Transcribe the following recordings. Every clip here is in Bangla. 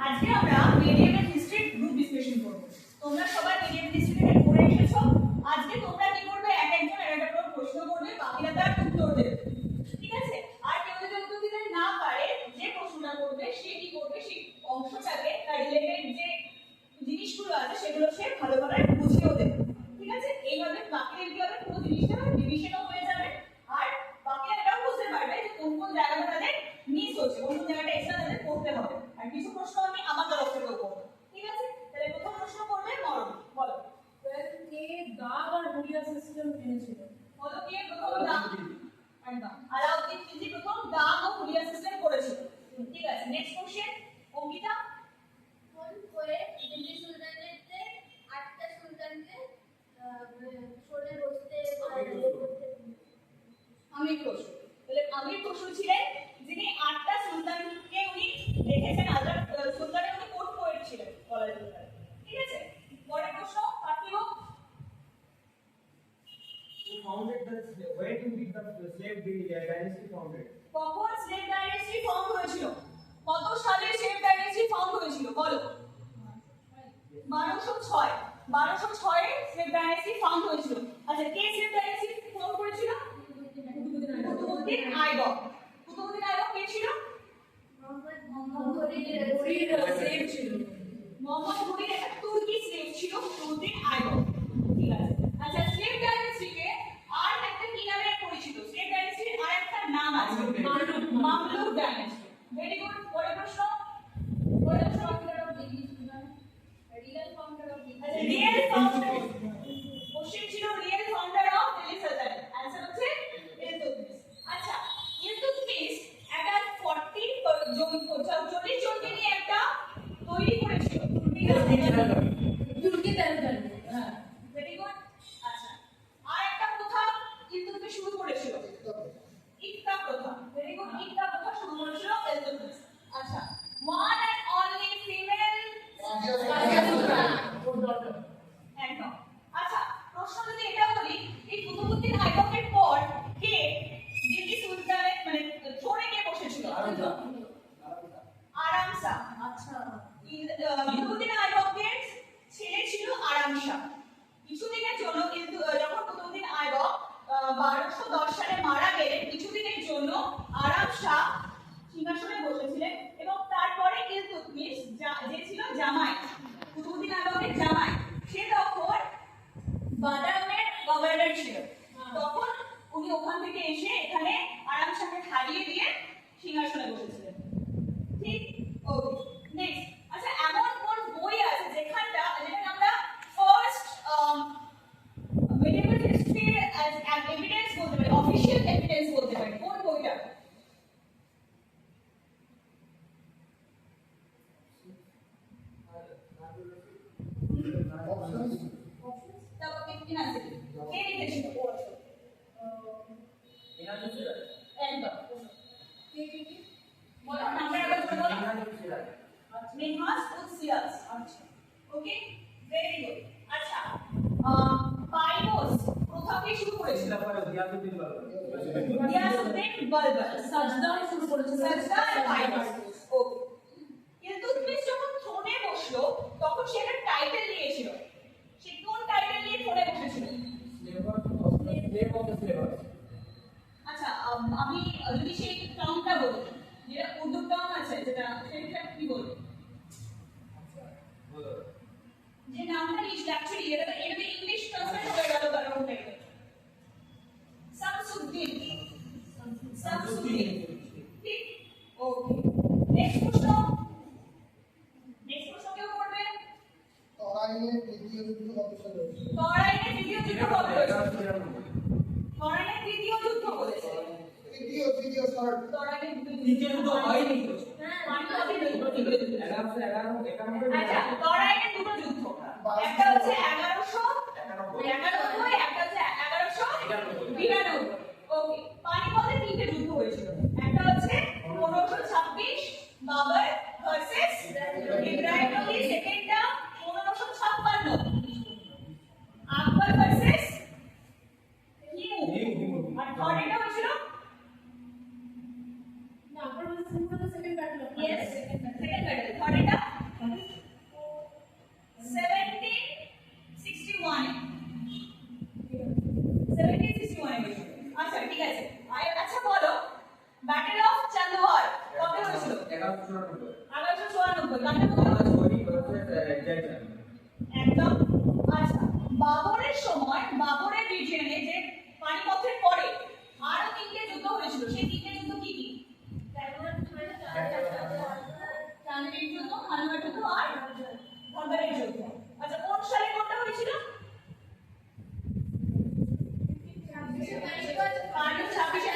আজকে আমরা মেডিয়েভাল হিস্ট্রির গ্রুপ ডিসকাশন করব। তোমরা সবাই মেডিয়েভাল হিস্ট্রিটা পড়ে এসেছো। আজকে তোমরা কি করবে, এক একজন একটা করে প্রশ্ন করবে, বাকিরা তার উত্তর দেবে। ঠিক আছে? আর কেউ যদি উত্তর দিতে না পারে, যে প্রশ্নটা করবে সে কি করবে, সেই অংশটাকে তার রিলেটেড যে জিনিসগুলো আছে সেগুলো সে ভালোভাবে বুঝিয়েও দেবে। ঠিক আছে? এইভাবে বাকিরা কি হবে, পুরো জিনিসটা ডিভিশনও হয়ে যাবে। আর বাকিরা এটাও বুঝতে পারবে যে কোন কোন জায়গাটা তাদের মিস হচ্ছে, কোন কোন জায়গাটা এক্সট্রা তাদের করতে হবে। আর কিছু প্রশ্ন আমি আমার তরফ থেকে করব। ঠিক আছে? তাহলে প্রথম প্রশ্ন করবে মরম, বলো। কে দাগ আর হুলিয়া সিস্টেম এনেছিল? বলো কে প্রথম দাগ, একদম আলাউদ্দিন খিলজি প্রথম দাগ ও হুলিয়া সিস্টেম করেছিল। ঠিক আছে, নেক্সট কোশ্চেন অঙ্কিতা। কোন করে দিল্লি সুলতানেতে আটটা সুলতানকে সরে বসতে করতে? আমির খসরু। তাহলে আমির খসরু ছিলেন যিনি আটটা সুলতানকে উনি দেখেছেন, আজাদ সুলতানের উনি কোর্ট পোয়েট ছিলেন বলা যেতে পারে। ঠিক আছে, পরের প্রশ্ন পার্থিব। Who founded the where did the slave dynasty founded? কখন স্লেভ ডাইনেস্টি ফর্ম হয়েছিল? কত সালে স্লেভ ডাইনেস্টি ফর্ম হয়েছিল বলো? 1206। 1206 এ স্লেভ ডাইনেস্টি ফর্ম হয়েছিল। আচ্ছা, কে স্লেভ ডাইনেস্টি ফর্ম করেছিল? কুতুবউদ্দিন আইবক। কুতুবউদ্দিন আইবক কে ছিল? মোহাম্মদ ঘুরির স্লেভ ছিল। মোহাম্মদ ঘুরির একটা তুর্কি স্লেভ ছিল কুতুবউদ্দিন আইবক। ঠিক আছে। আচ্ছা, স্লেভ ডাইনেস্টিকে আর একটা কি নামে পরিচিত? স্লেভ ডাইনেস্টির আর একটা নাম আছে, মামলুক ডাইনেস্টি। Very good. পরের প্রশ্ন। পরের প্রশ্ন real founder of real founder. Question ছিল রিয়েল ফাউন্ডার অফ দিল্লি সালতানাত। आंसर হচ্ছে ইলতুৎমিশ। আচ্ছা, ইলতুৎমিশ একটা 40 জনকে নিয়ে একটা তৈরি করেছিল। ঠিক আছে, তুর্কি তেলগান। হ্যাঁ, ভেরি গুড। আচ্ছা, আর একটা প্রথা ইলতুৎমিশ শুরু করেছিল, ইক্তা প্রথা। ভেরি গুড, ইক্তা প্রথা শুরু করেছিল ইলতুৎমিশ। আচ্ছা, ওয়ান এন্ড অনলি ফিমেল একদম। আচ্ছা, প্রশ্ন যদি এটা বলি, এই কুতুবউদ্দিন আইবকের পর কে দিল্লি সুলতানের মানে থ্রোনে কে বসেছিল? আরাম শাহ। আচ্ছা, কুতুবউদ্দিন আইবকের ছেলে ছিল আরাম শাহ। কিছুদিনের জন্য কিন্তু যখন কুতুবউদ্দিন আইবক 1210 সালে মারা গেলেন, কিছুদিনের জন্য আরাম শাহ সিংহাসনে বসেছিলেন এবং তারপরে ইলতুৎমিশ যে ছিল জামাই, কুতুবউদ্দিন আইবকের জামাই, সে তখন বাদাউনের গভর্নর ছিল। তখন উনি ওখান থেকে এসে এখানে আরাম শাহকে হারিয়ে দিয়ে সিংহাসনে বসেছিলেন। ঠিক? ওকে, নেক্সট। আচ্ছা, এমন কোন বই আছে যেখানে আমরা ফার্স্ট মেডিয়েভাল হিস্ট্রি অ্যাজ এভিডেন্স বলতে পারি, অফিশিয়াল এভিডেন্স বলতে পারি? কোন বইটা? তাও কিনা আছে? কে লিখেছিল? একদম। বলো নাম্বার আবার বলো। মিনহাজ উস সিরাজ। আচ্ছা, ওকে, ভেরি গুড। আচ্ছা, পাইনোস প্রথা কে শুরু করেছিল? গিয়াসউদ্দিন বলবল। সাজদা শুরু করেছিল। সাজদা আর পাইনোস। ওকে। ইলতুৎমিশ যখন থ্রোনে বসলো তখন সে একটা টাইটেল নিয়েছিল। সে কোন টাইটেল নিয়ে থ্রোনে বসেছিল? আচ্ছা, আমি যদি সেই টার্মটা বলি, যেটা উর্দু টার্ম আছে, যেটা সেটা কি বলবো? যে নামটা অ্যাকচুয়ালি এটা ইংলিশ ট্রান্সলেট হয়ে গেল কারণ থেকে শামসুদ্দিন। শামসুদ্দিন। ঠিক? ওকে, নেক্সট প্রশ্ন। নেক্সট প্রশ্ন কেউ করবে? তরাইনের তৃতীয় যুদ্ধ কত সালে হয়েছিল? তরাইনের তৃতীয় যুদ্ধ কবে হয়েছিল? তরাইনের তৃতীয় যুদ্ধ বলেছে। তৃতীয় থার্ড তরাইনের তৃতীয় যুদ্ধ হয়নি। পানিপথের যুদ্ধ। ঠিক আছে। 1191 আচ্ছা, তরাইনের দুটো যুদ্ধ, একটা হচ্ছে 1191, একটা হচ্ছে 1192। ওকে, পানিপথে তিনটে যুদ্ধ হয়েছিল। একটা হচ্ছে 1526 বাবর ভার্সেস ইব্রাহিম লোদি, সেকেন্ডটা 1556 আকবর ভার্সেস হিমু, আর থার্ডটা হয়েছিল না, আপনার second battle. Yes, second battle. থার্ডটা 1894 গানটা কোথায়? Sorry versus Jackson. একদম। আচ্ছা, বাবরের সময় বাবরের রিজিয়নে যে পানিপথের পরে আরো তিনটে যুদ্ধ হয়েছিল, সেই তিনটে যুদ্ধ কি কি? চান্দিনীর যুদ্ধ, হালমার যুদ্ধ আর ঘাগরের যুদ্ধ। আচ্ছা, কোন সালে কোনটা হয়েছিল? 26শে মার্চ, 27শে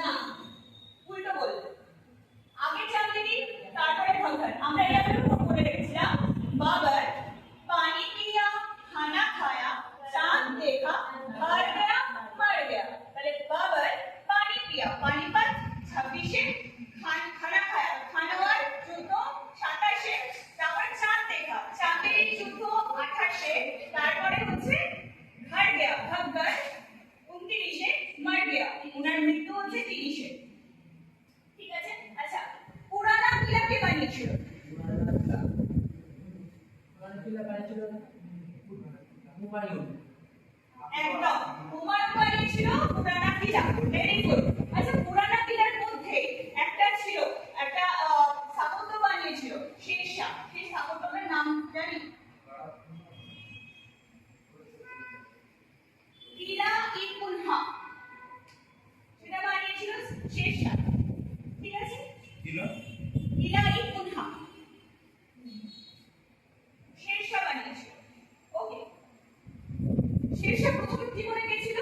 না, উল্টো বললে। আগে চান্দিনী, তারপরে ঘাগর। আমরা এভাবে বলে রেখেছিলাম, বাবর পানি পিয়া, খানা খায়া, চাঁদ দেখা, ঘর গয়া, মর গয়া। তাহলে বাবর পানি পিয়া, পানিপত 26শে, খানা খায়া, খানওয়ার যুদ্ধ 27শে, তারপরে চাঁদ দেখা, চাঁদের যুদ্ধ 28শে, তারপরে হচ্ছে ঘর গয়া, ঘাগর 29শে, মর গয়া, উনার মৃত্যু হচ্ছে 30শে। ঠিক আছে। আচ্ছা, পুরানা কিলা কে বানিয়েছিল? একদম, হুমায়ুন বানিয়েছিল পুরানা কিলা। Very good. আচ্ছা, পুরানা কিলার মধ্যে একটা ছিল, একটা স্থাপত্য বানিয়েছিল শেরশাহ। সেই স্থাপত্যটার নাম জানি? কিলা ই কুনহা, সেটা বানিয়েছিল শেরশাহ। ঠিক আছে। কিলা ই কুনহা শেরশাহ বানিয়েছিল। ওকে, শেরশাহ প্রথমে কি করে গেছিল?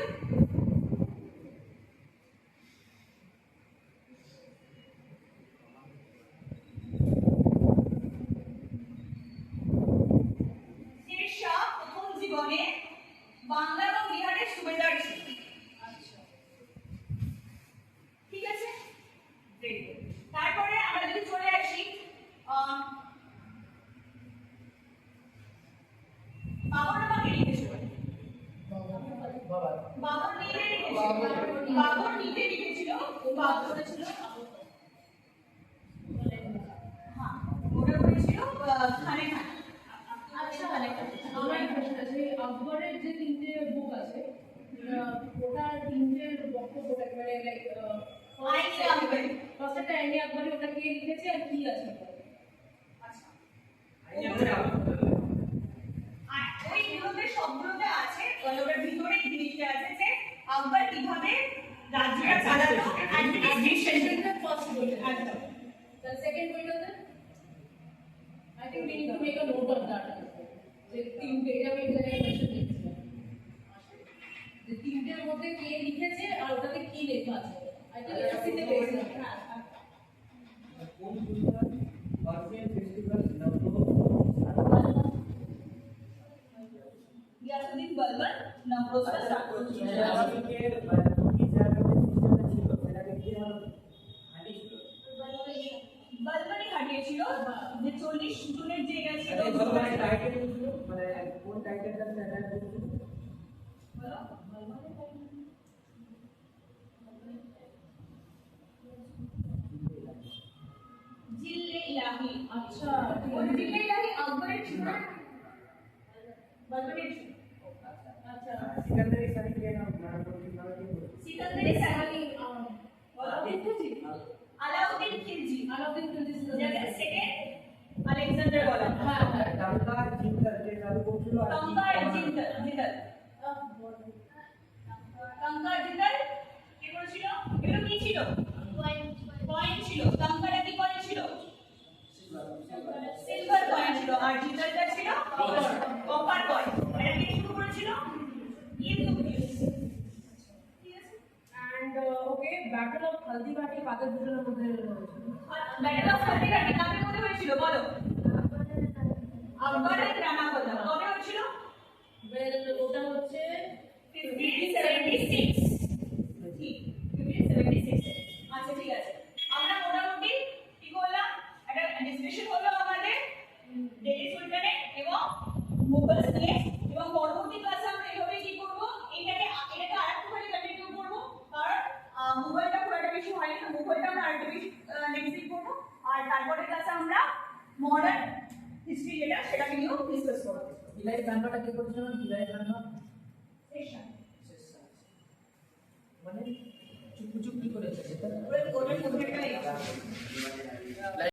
শেরশাহ প্রথম জীবনে বাংলা এবং বিহারের সুবেদার ছিল। ঠিক আছে। Very good. তারপরে আমরা যদি চলে আসি বাবর আমাকে লিখেছিল, বাবর নিজে লিখেছিল, বাবর নিজে লিখেছিল, বাবর করেছিল, হ্যাঁ, ওটা করেছিল খানে খান। আচ্ছা, আমার একটা প্রশ্ন আছে, আকবরের যে তিনটে বুক আছে, ওটা তিনটে বক্তব্যটা মানে লাইক আইনে আকবরী। ফার্স্টটা আইনে আকবরী, ওটা কে লিখেছে আর কি আছে ওটাতে? আচ্ছা, I never আর ওই বিরোধের সবগুলোতে আছে, ওটার ভিতরে এই জিনিসটা আছে যে আকবর কিভাবে রাজ্যটা চালাতো, অ্যাডমিনিস্ট্রেশন। ফার্স্ট বইটা একদম। the second বইটা then I think we need to make a note of that যে তিনটে এটা আমি এখানে মেনশন করছিলাম যে তিনটের মধ্যে কে লিখেছে আর ওটাতে কি লেখা আছে। I think এটা সিতে পেয়েছিলাম। কোন সুলতান পার্সিয়ান ফেস্টিভ্যাল নব্য গিয়াসউদ্দিন বলবন নবরোজটা স্টার্ট করেছিল। আজকে তুর্কি জায়গাতে সিস্টেমটা ছিল সেটাকে কি হাঁটি ছিল বলবনই হাঁটিয়েছিল, যে 40 জুনের যে এটা ছিল। আরে বলবান টাইটেল ছিল, মানে কোন টাইটেলটা স্ট্যান্ডার্ড ছিল? বলো। জিল্লে ইলাহি। আচ্ছা, ওই জিল্লে ইলাহি আকবরের ছিল না, বলবনের ছিল। আচ্ছা সিকান্দারি সারি কে নাম মানে কি নাম কি সিকান্দারি সাহালি, বলো। আলাউদ্দিন আলাউদ্দিন খিলজি। খিলজি। আলাউদ্দিন খিলজি সেকেন্ড আলেকজান্ডার বলা। হ্যাঁ হ্যাঁ টাঙ্কার জিন্দাল যে চালু করছিল আর টঙ্কার জিন্দল, টঙ্কার জিন্দল কি করেছিল? এগুলো কি ছিল? কয়েন ছিল। টঙ্কারটা কি কয়েন ছিল? সিলভার কয়েন ছিল। আর জিন্দলটা ছিল কপার কয়েন। এটা কি শুরু করেছিল? ইলতুৎমিশ। ঠিক আছে। and okay, battle of Haldighati কাদের দুজনের মধ্যে হয়েছিল? ব্যাটল অফ হালদিঘাটি কাদের মধ্যে হয়েছিল বলো? আকবর আর রানা প্রতাপ। কবে হয়েছিল? well ওটা হচ্ছে 1576। ঠিক, 1576। আচ্ছা, ঠিক আছে। আমরা মোটামুটি কি করলাম? একটা ডিসকাশন হলো আমাদের দিল্লি সুলতানেট এবং মুঘলস নিয়ে, এবং পরবর্তী ক্লাসে আমরা এইভাবে কি করব, এটাকে আরেকটুখানি কন্টিনিউ করব, কারণ মুঘলটা খুব একটা বেশি হয়নি, তো মুঘলটা আমরা আরেকটু বেশি নেক্সট উইক করবো। আর তারপরে ক্লাসে আমরা মডার্ন হিস্ট্রি যেটা সেটাকে নিয়েও ডিসকাস করবো। বিলাই খানটা কে করেছিল? বিলাই খানটা সেশন মানে চুপি চুপি করে এসেছে তাই না? ওরা